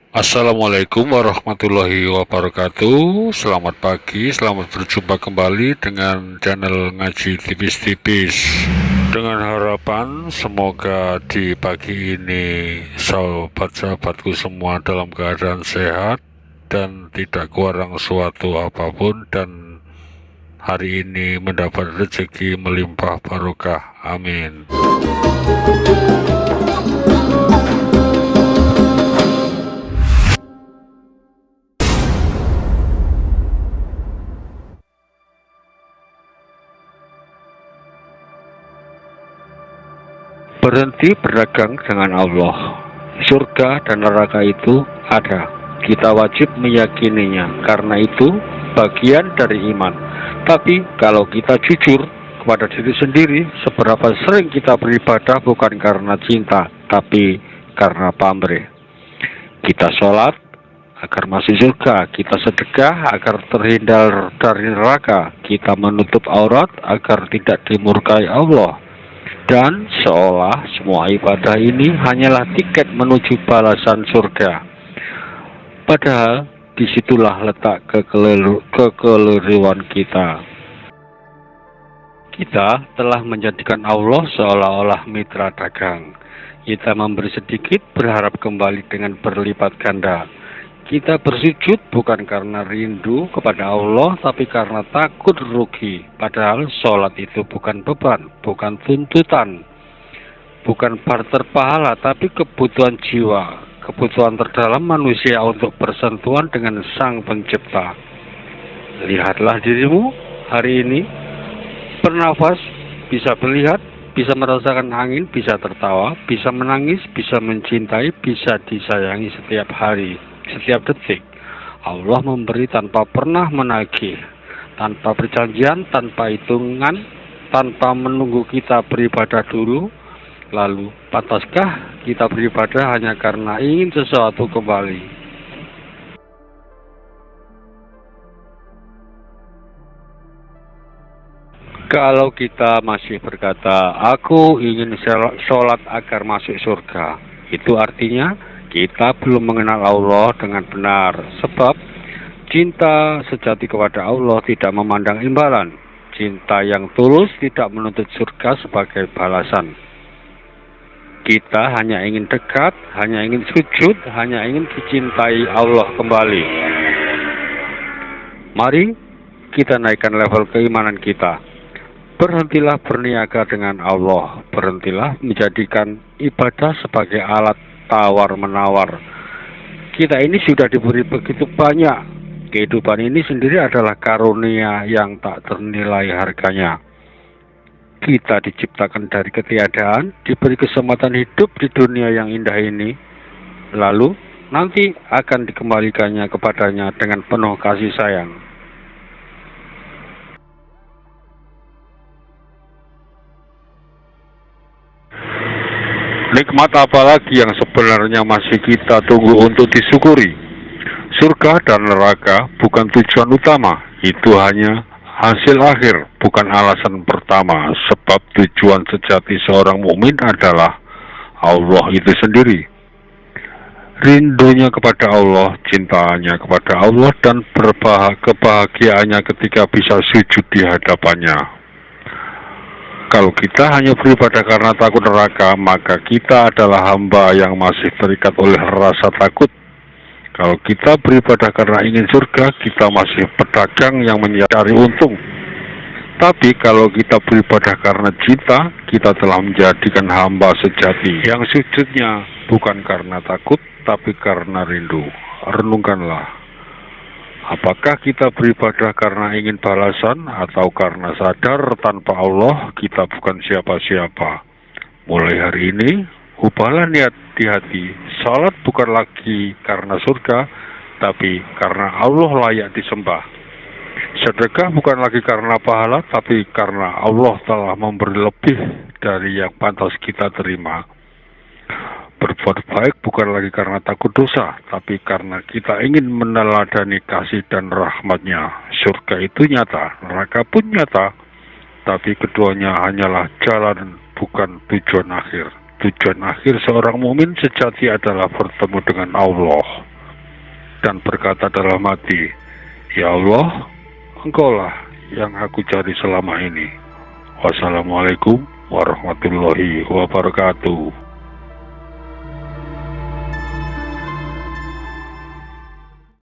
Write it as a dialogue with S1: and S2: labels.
S1: Assalamualaikum warahmatullahi wabarakatuh. Selamat pagi, selamat berjumpa kembali dengan channel Ngaji Tipis-Tipis. Dengan harapan semoga di pagi ini sahabat-sahabatku semua dalam keadaan sehat dan tidak kurang suatu apapun, dan hari ini mendapat rezeki melimpah barokah. Amin. Berhenti berdagang dengan Allah. Surga dan neraka itu ada. Kita wajib meyakininya, karena itu bagian dari iman. Tapi kalau kita jujur kepada diri sendiri, seberapa sering kita beribadah bukan karena cinta, tapi karena pamrih. Kita sholat agar masuk surga, kita sedekah agar terhindar dari neraka, kita menutup aurat agar tidak dimurkai Allah. Dan seolah semua ibadah ini hanyalah tiket menuju balasan surga. Padahal disitulah letak kekeliruan kita. Kita telah menjadikan Allah seolah-olah mitra dagang. Kita memberi sedikit berharap kembali dengan berlipat ganda. Kita bersujud bukan karena rindu kepada Allah, tapi karena takut rugi. Padahal sholat itu bukan beban, bukan tuntutan, bukan barter pahala, tapi kebutuhan jiwa, kebutuhan terdalam manusia untuk bersentuhan dengan Sang Pencipta. Lihatlah dirimu hari ini, bernafas, bisa melihat, bisa merasakan angin, bisa tertawa, bisa menangis, bisa mencintai, bisa disayangi setiap hari, setiap detik. Allah memberi tanpa pernah menagih, tanpa perjanjian, tanpa hitungan, tanpa menunggu kita beribadah dulu. Lalu, pantaskah kita beribadah hanya karena ingin sesuatu kembali? Kalau kita masih berkata, aku ingin sholat agar masuk surga, itu artinya kita belum mengenal Allah dengan benar. Sebab cinta sejati kepada Allah tidak memandang imbalan. Cinta yang tulus tidak menuntut surga sebagai balasan. Kita hanya ingin dekat, hanya ingin sujud, hanya ingin dicintai Allah kembali. Mari kita naikkan level keimanan kita. Berhentilah berniaga dengan Allah. Berhentilah menjadikan ibadah sebagai alat tawar-menawar. Kita ini sudah diberi begitu banyak. Kehidupan ini sendiri adalah karunia yang tak ternilai harganya. Kita diciptakan dari ketiadaan, diberi kesempatan hidup di dunia yang indah ini, lalu nanti akan dikembalikannya kepadanya dengan penuh kasih sayang. Nikmat apalagi yang sebenarnya masih kita tunggu untuk disyukuri? Surga dan neraka bukan tujuan utama, itu hanya hasil akhir, bukan alasan pertama. Sebab tujuan sejati seorang mukmin adalah Allah itu sendiri. Rindunya kepada Allah, cintanya kepada Allah, dan kebahagiaannya ketika bisa sujud di hadapannya. Kalau kita hanya beribadah karena takut neraka, maka kita adalah hamba yang masih terikat oleh rasa takut. Kalau kita beribadah karena ingin surga, kita masih pedagang yang mencari untung. Tapi kalau kita beribadah karena cinta, kita telah menjadikan hamba sejati yang sujudnya bukan karena takut, tapi karena rindu. Renungkanlah. Apakah kita beribadah karena ingin balasan atau karena sadar tanpa Allah kita bukan siapa-siapa? Mulai hari ini, ubahlah niat di hati. Salat bukan lagi karena surga, tapi karena Allah layak disembah. Sedekah bukan lagi karena pahala, tapi karena Allah telah memberi lebih dari yang pantas kita terima. Berbuat baik bukan lagi karena takut dosa, tapi karena kita ingin meneladani kasih dan rahmat-Nya. Surga itu nyata, neraka pun nyata, tapi keduanya hanyalah jalan, bukan tujuan akhir. Tujuan akhir seorang mukmin sejati adalah bertemu dengan Allah. dan berkata dalam hati, "Ya Allah, Engkaulah yang aku cari selama ini." Wassalamualaikum warahmatullahi wabarakatuh.